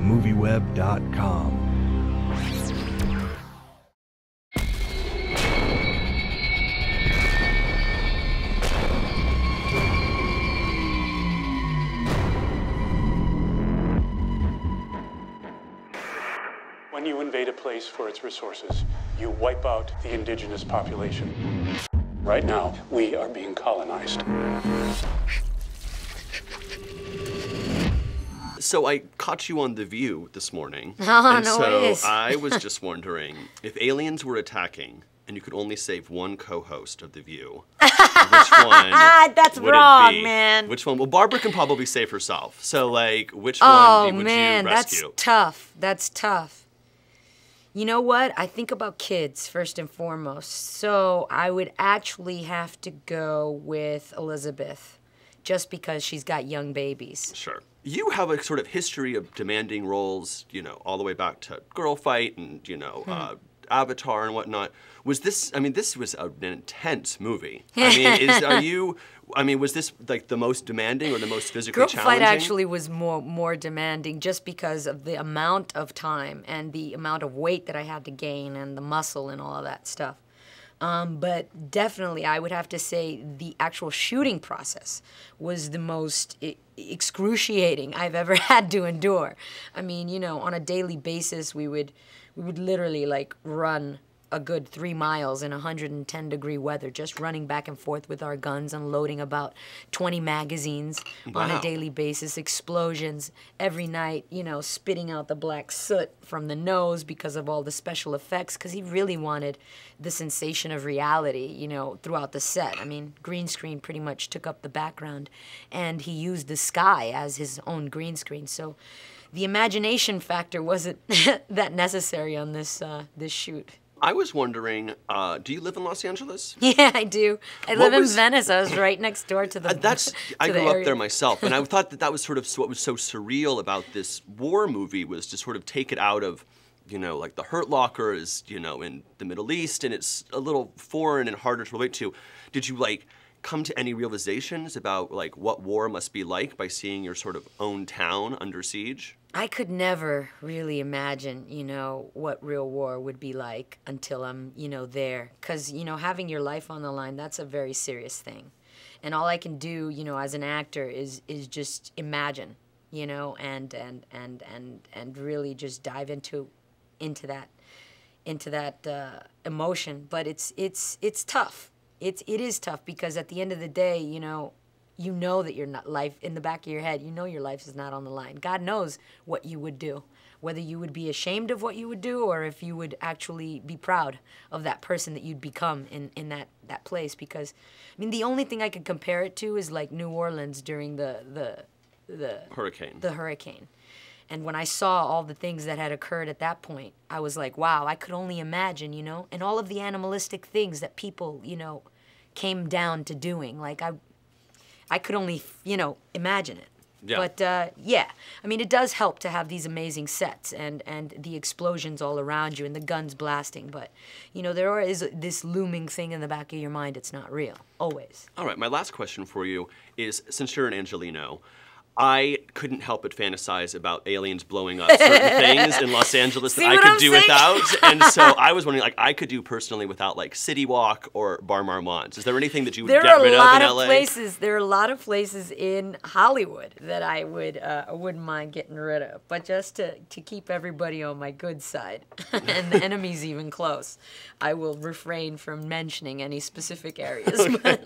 MovieWeb.com. When you invade a place for its resources, you wipe out the indigenous population. Right now, we are being colonized. So I caught you on The View this morning. Oh, and no so ways. I was just wondering, if aliens were attacking and you could only save one co-host of The View, which one That's would wrong, it be? man. Which one? Well, Barbara can probably save herself. So, like, which Oh, one would man, you rescue? that's tough. That's tough. You know what? I think about kids first and foremost. So I would actually have to go with Elizabeth, just because she's got young babies. Sure. You have a sort of history of demanding roles, you know, all the way back to Girl Fight and, you know, Avatar and whatnot. Was this, I mean, this was an intense movie. I mean, was this like the most demanding or the most physically Girl challenging? Fight actually was more demanding just because of the amount of time and the amount of weight that I had to gain and the muscle and all of that stuff. But definitely, I would have to say the actual shooting process was the most excruciating I've ever had to endure. I mean, you know, on a daily basis, we would literally like run a good 3 miles in 110-degree weather, just running back and forth with our guns, unloading about 20 magazines on a daily basis, explosions every night, you know, spitting out the black soot from the nose because of all the special effects, because he really wanted the sensation of reality, you know, throughout the set. I mean, green screen pretty much took up the background, and he used the sky as his own green screen, so the imagination factor wasn't that necessary on this shoot. I was wondering, do you live in Los Angeles? Yeah, I do. I live in Venice. I was right next door to the I grew area. up there myself, and I thought that was sort of what was so surreal about this war movie was to sort of take it out of, you know, like the Hurt Locker is, you know, in the Middle East, and it's a little foreign and harder to relate to. Did you, like, come to any realizations about, like, what war must be like by seeing your sort of own town under siege? I could never really imagine, you know, what real war would be like until I'm, you know, there. Because, you know, having your life on the line, that's a very serious thing. And all I can do, you know, as an actor is just imagine, you know, and really just dive into that emotion. But it's tough. It is tough because at the end of the day, you know that your life, in the back of your head, you know your life is not on the line. God knows what you would do, whether you would be ashamed of what you would do or if you would actually be proud of that person that you'd become in that place. Because, I mean, the only thing I could compare it to is like New Orleans during the hurricane. The hurricane. And when I saw all the things that had occurred at that point, I was like, wow, I could only imagine, you know, and all of the animalistic things that people, you know, came down to doing. Like, I could only, you know, imagine it. Yeah. But, yeah, I mean, it does help to have these amazing sets and the explosions all around you and the guns blasting. But, you know, there is this looming thing in the back of your mind. It's not real, always. All right, my last question for you is, since you're an Angelino, I couldn't help but fantasize about aliens blowing up certain things in Los Angeles that I could do without. And so I was wondering, like, I could do personally without, like, City Walk or Bar Marmont. Is there anything that you would get rid of in LA? There are a lot of places in Hollywood that I wouldn't mind getting rid of. But just to keep everybody on my good side, and the enemies even close, I will refrain from mentioning any specific areas. Okay.